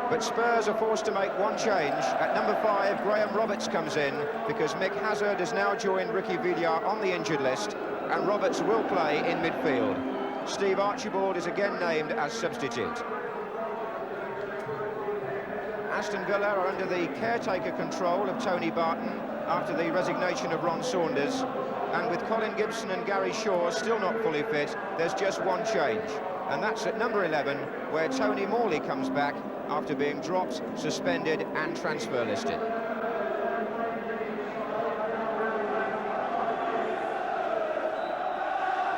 But Spurs are forced to make one change. At number 5, Graham Roberts comes in because Mick Hazard has now joined Ricky Villar on the injured list, and Roberts will play in midfield. Steve Archibald is again named as substitute. Aston Villa are under the caretaker control of Tony Barton after the resignation of Ron Saunders, and with Colin Gibson and Gary Shaw still not fully fit, there's just one change, and that's at number 11, where Tony Morley comes back after being dropped, suspended and transfer listed.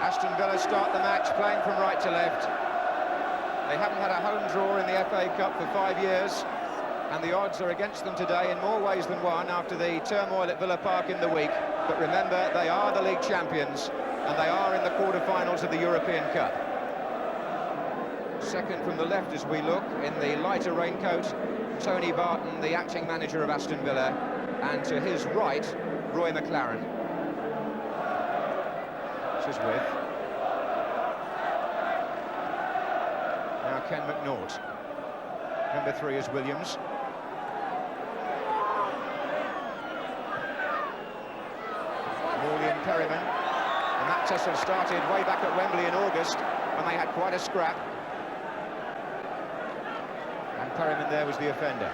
Aston Villa start the match playing from right to left. They haven't had a home draw in the FA Cup for 5 years, and the odds are against them today in more ways than one after the turmoil at Villa Park in the week. But remember, they are the league champions, and they are in the quarter-finals of the European Cup. Second from the left as we look, in the lighter raincoat, Tony Barton, the acting manager of Aston Villa, and to his right, Roy McLaren. This is with. Now Ken McNaught. Number 3 is Williams. Morley and Perryman. And that tussle started way back at Wembley in August, when they had quite a scrap. And Perryman there was the offender.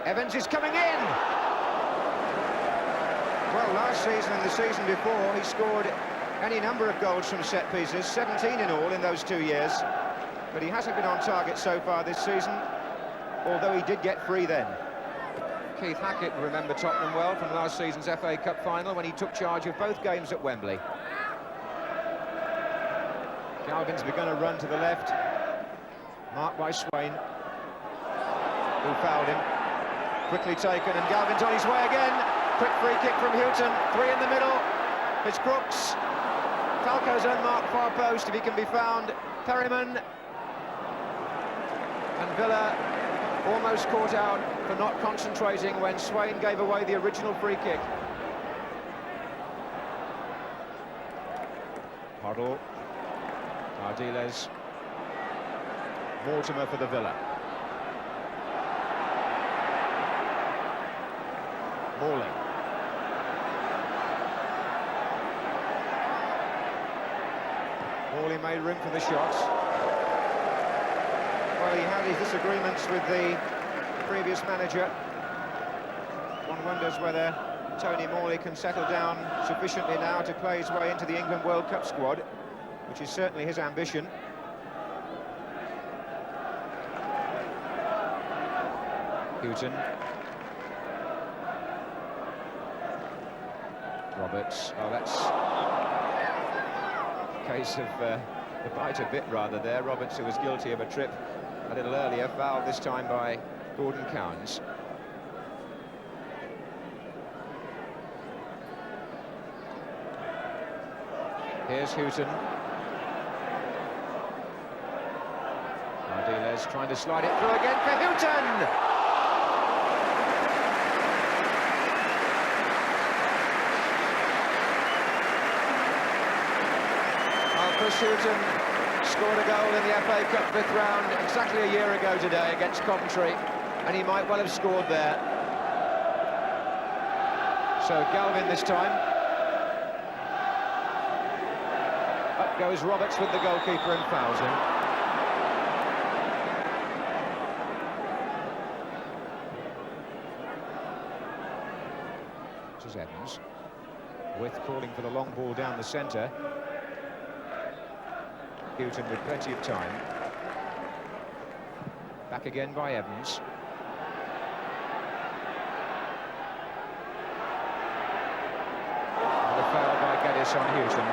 Evans is coming in! Well, last season and the season before, he scored any number of goals from set pieces, 17 in all in those 2 years. But he hasn't been on target so far this season, although he did get free then. Keith Hackett will remember Tottenham well from last season's FA Cup final when he took charge of both games at Wembley. Galvin's begun a run to the left, marked by Swain, who fouled him. Quickly taken, and Galvin's on his way again. Quick free kick from Houghton, 3 in the middle. It's Crooks. Falco's unmarked far post, if he can be found. Perryman. And Villa almost caught out for not concentrating when Swain gave away the original free kick. Hoddle. Ardiles. Mortimer for the Villa. Morley. Morley made room for the shots. Well, he had his disagreements with the previous manager. One wonders whether Tony Morley can settle down sufficiently now to play his way into the England World Cup squad, which is certainly his ambition. Houghton. Roberts. Oh, that's a case of the bite a bit rather there. Roberts, who was guilty of a trip a little earlier, fouled this time by Gordon Cowans. Here's Houghton. Ardiles trying to slide it through again for Houghton! Chris Houghton scored a goal in the FA Cup 5th round exactly a year ago today against Coventry, and he might well have scored there. So Galvin this time. Up goes Roberts with the goalkeeper and fouls him. This is Evans. With calling for the long ball down the centre. Houghton with plenty of time. Back again by Evans. And a foul by Geddes on Houghton.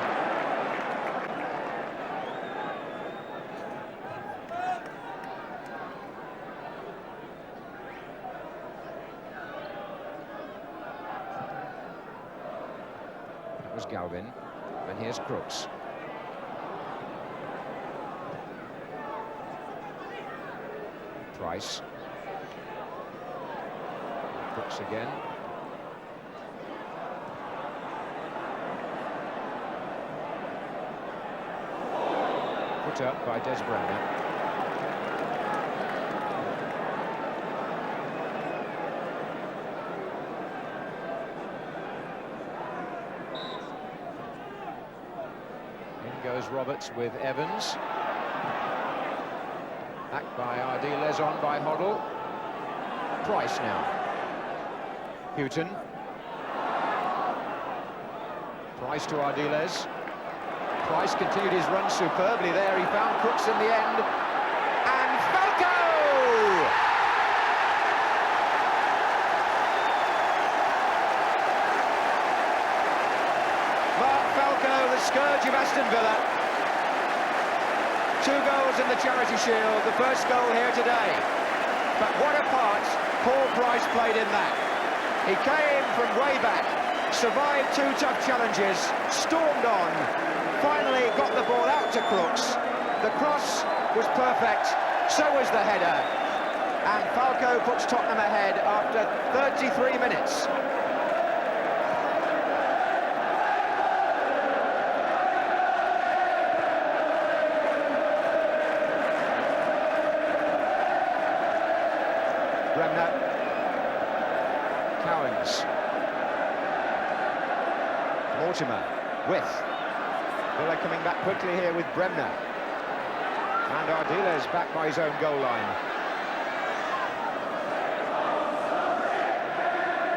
That was Galvin. And here's Crooks. Price. Crooks again. Put up by Des Bremner. In goes Roberts with Evans. Back by Ardiles, on by Hoddle. Price now. Houghton. Price to Ardiles. Price continued his run superbly there. He found Crooks in the end. And Falco! Mark Falco, the scourge of Aston Villa. 2 goals in the Charity Shield, the first goal here today. But what a part Paul Price played in that. He came from way back, survived 2 tough challenges, stormed on, finally got the ball out to Crooks. The cross was perfect, so was the header. And Falco puts Tottenham ahead after 33 minutes. Bremner. Cowans. Mortimer. With. Villa coming back quickly here with Bremner. And Ardiles back by his own goal line.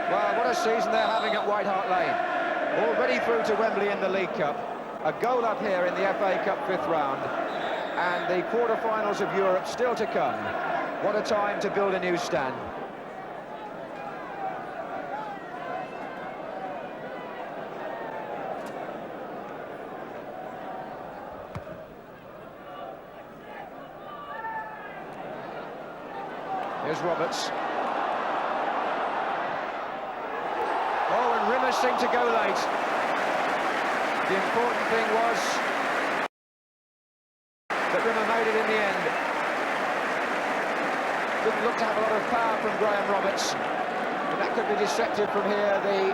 Well, what a season they're having at White Hart Lane. Already through to Wembley in the League Cup. A goal up here in the FA Cup 5th round. And the quarter-finals of Europe still to come. What a time to build a new stand. Here's Roberts. Oh, and Rimmer seemed to go late. The important thing was that Rimmer made it in the end. Didn't look to have a lot of power from Graham Roberts, but that could be deceptive from here, the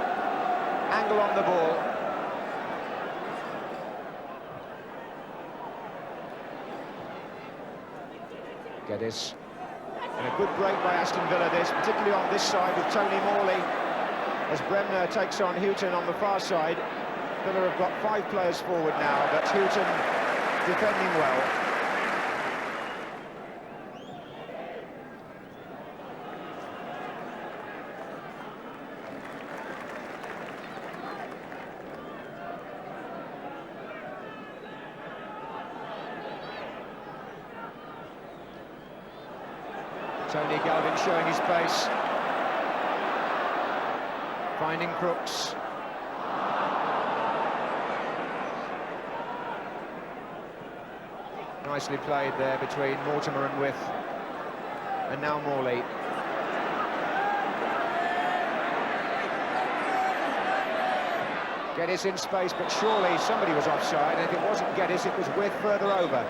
angle on the ball. Geddes. And a good break by Aston Villa this, particularly on this side with Tony Morley, as Bremner takes on Houghton on the far side. Villa have got 5 players forward now, but Houghton defending well. Tony Galvin showing his pace, finding Crooks. Nicely played there between Mortimer and With, and now Morley. Geddes in space, but surely somebody was offside, and if it wasn't Geddes, it was With further over.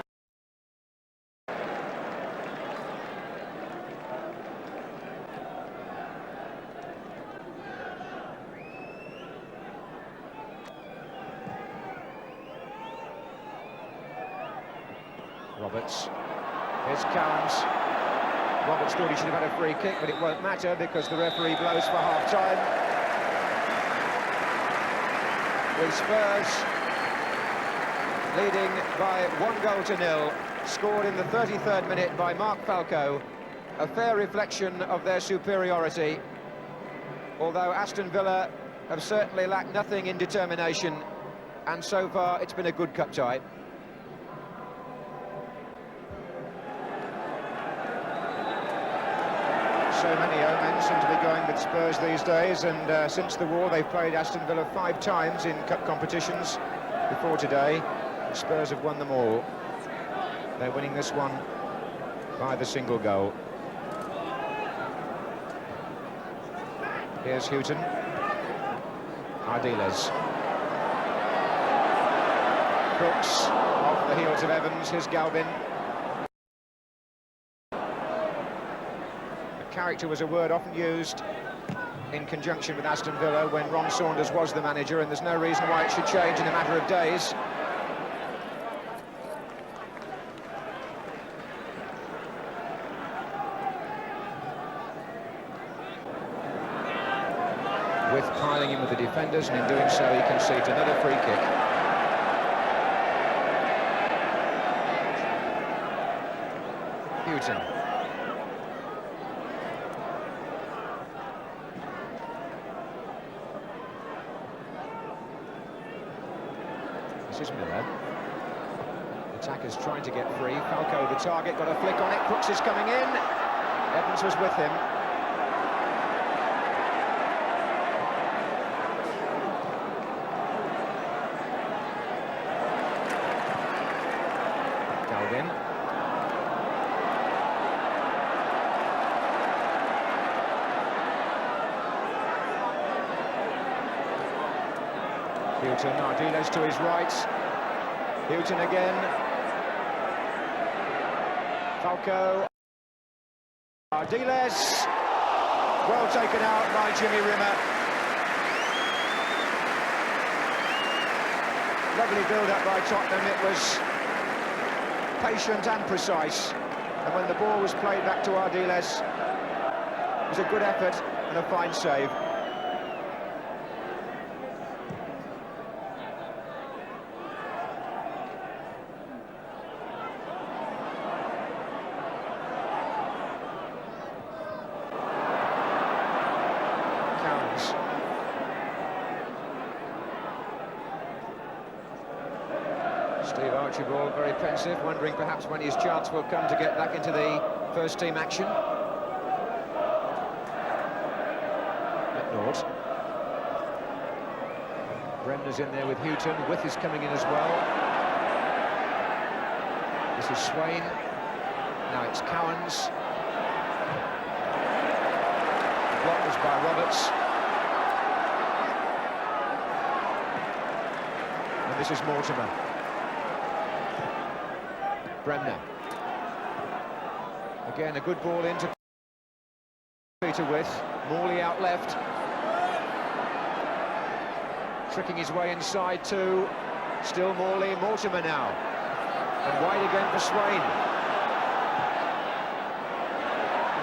Roberts. Here's Cowans. Roberts thought he should have had a free kick, but it won't matter because the referee blows for half-time. With Spurs leading by 1-0, scored in the 33rd minute by Mark Falco. A fair reflection of their superiority, although Aston Villa have certainly lacked nothing in determination, and so far it's been a good cup tie. So many omen seem to be going with Spurs these days, and since the war they've played Aston Villa 5 times in cup competitions before today. Spurs have won them all. They're winning this one by the single goal. Here's Houghton. Ardiles. Crooks off the heels of Evans. Here's Galvin. Character was a word often used in conjunction with Aston Villa when Ron Saunders was the manager, and there's no reason why it should change in a matter of days. with piling in with the defenders, and in doing so he concedes another free kick. Houghton. This is Miller. Attackers trying to get free. Falco, the target, got a flick on it. Crooks is coming in. Evans was with him. Galvin. Houghton, Ardiles to his right. Houghton again. Falco. Ardiles. Well taken out by Jimmy Rimmer. Lovely build-up by Tottenham. It was patient and precise. And when the ball was played back to Ardiles, it was a good effort and a fine save. Steve Archibald very pensive, wondering perhaps when his chance will come to get back into the first team action. McNaught. Bremner's in there with Houghton. With is coming in as well. This is Swain. Now it's Cowans. The block was by Roberts. And this is Mortimer. Bremner. Again, a good ball into Peter with. Morley out left. Tricking his way inside to still Morley. Mortimer now. And wide again for Swain.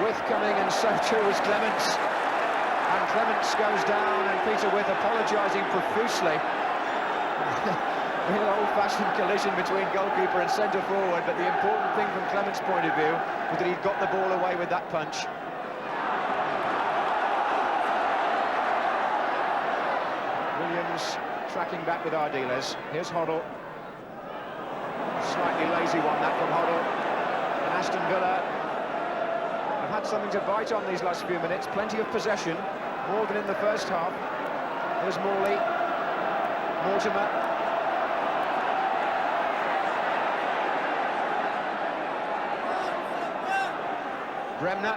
With coming, and so too was Clements. And Clements goes down, and Peter With apologising profusely. Real old-fashioned collision between goalkeeper and centre-forward, but the important thing from Clement's point of view was that he'd got the ball away with that punch. Williams tracking back with Ardiles. Here's Hoddle. Slightly lazy one, that from Hoddle. And Aston Villa have had something to bite on these last few minutes. Plenty of possession, more than in the first half. Here's Morley. Mortimer. Bremner.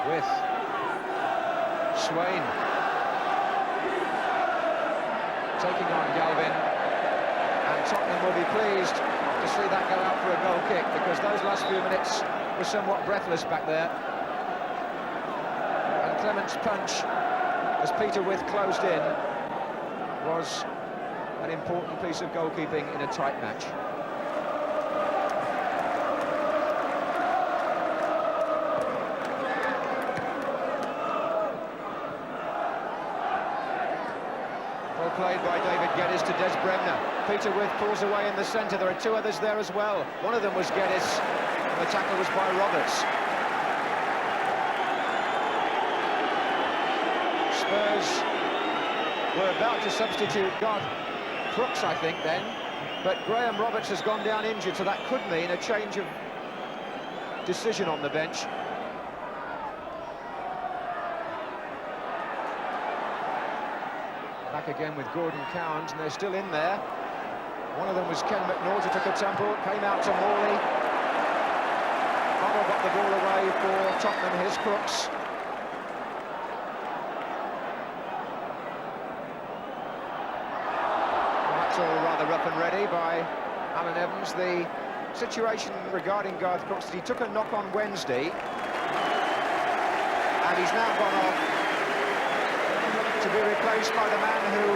With Swain. Taking on Galvin. And Tottenham will be pleased to see that go out for a goal kick, because those last few minutes were somewhat breathless back there. And Clement's punch, as Peter With closed in, was an important piece of goalkeeping in a tight match. Well played by David Geddes to Des Bremner. Peter With pulls away in the centre. There are two others there as well. One of them was Geddes, and the tackle was by Roberts. Spurs were about to substitute Crooks, I think, then. But Graham Roberts has gone down injured, so that could mean a change of decision on the bench. Back again with Gordon Cowans, and they're still in there. One of them was Ken McNaught, who took a tumble, came out to Morley. Hoddle got the ball away for Tottenham. Here's Crooks. Well, that's all rather rough and ready by Alan Evans. The situation regarding Garth Crooks, that he took a knock on Wednesday, and he's now gone off to be replaced by the man who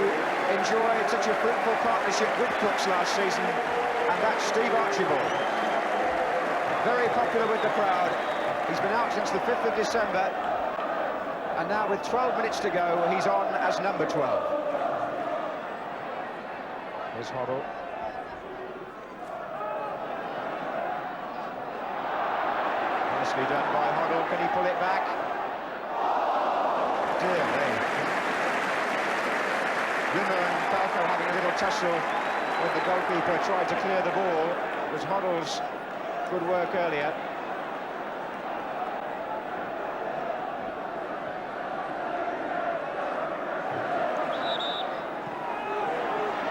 enjoyed such a fruitful partnership with Crooks last season, and that's Steve Archibald. Very popular with the crowd. He's been out since the 5th of December, And now with 12 minutes to go, he's on as number 12. Here's Hoddle. Nicely done by Hoddle. Can he pull it back? Dear me. Rimmer and Falco having a little tussle with the goalkeeper, tried to clear the ball. It was Hoddle's good work earlier.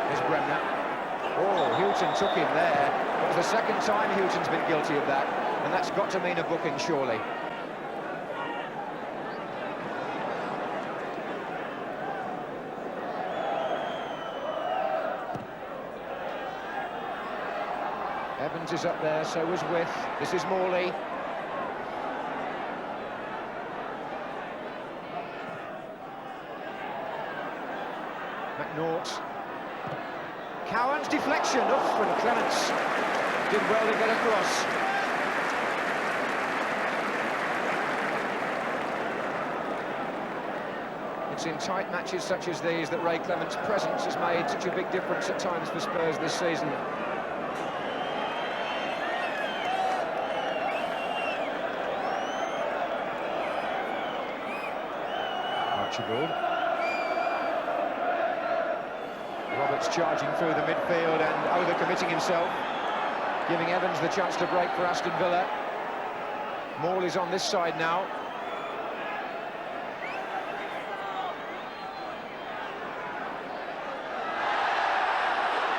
Here's Bremner. Oh, Houghton took him there. It was the second time Houghton's been guilty of that, and that's got to mean a booking, surely. Evans is up there, so was With. This is Morley. McNaught. Cowan's deflection, off, and Clements did well to get across. It's in tight matches such as these that Ray Clements' presence has made such a big difference at times for Spurs this season. Archibald. Roberts charging through the midfield and overcommitting himself, giving Evans the chance to break for Aston Villa. Morley's on this side now.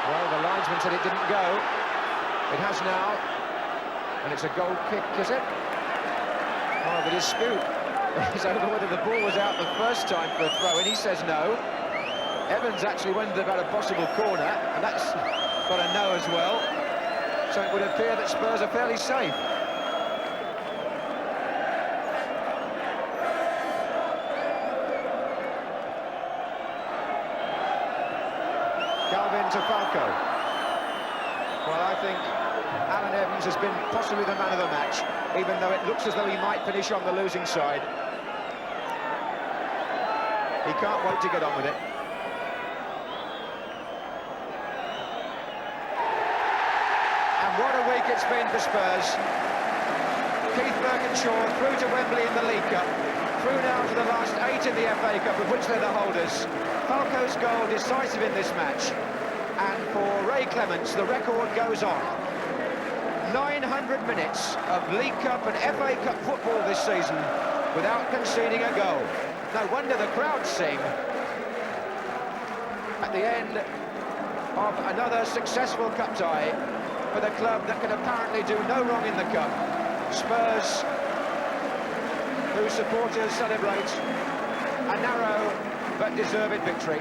Well, the linesman said it didn't go. It has now, and it's a goal kick, is it? Oh, the dispute is over whether the ball was out the first time for a throw, and he says no. Evans actually wondered about a possible corner, and that's got a no as well. So it would appear that Spurs are fairly safe. Galvin to Falco. Well, I think Alan Evans has been possibly the man of the match, even though it looks as though he might finish on the losing side. He can't wait to get on with it. And what a week it's been for Spurs. Keith Birkinshaw through to Wembley in the League Cup, through now to the last 8 in the FA Cup, of which they're the holders. Falco's goal decisive in this match. And for Ray Clements, the record goes on. 900 minutes of League Cup and FA Cup football this season without conceding a goal. No wonder the crowds sing. At the end of another successful cup tie for the club that can apparently do no wrong in the cup. Spurs, whose supporters celebrate a narrow but deserved victory.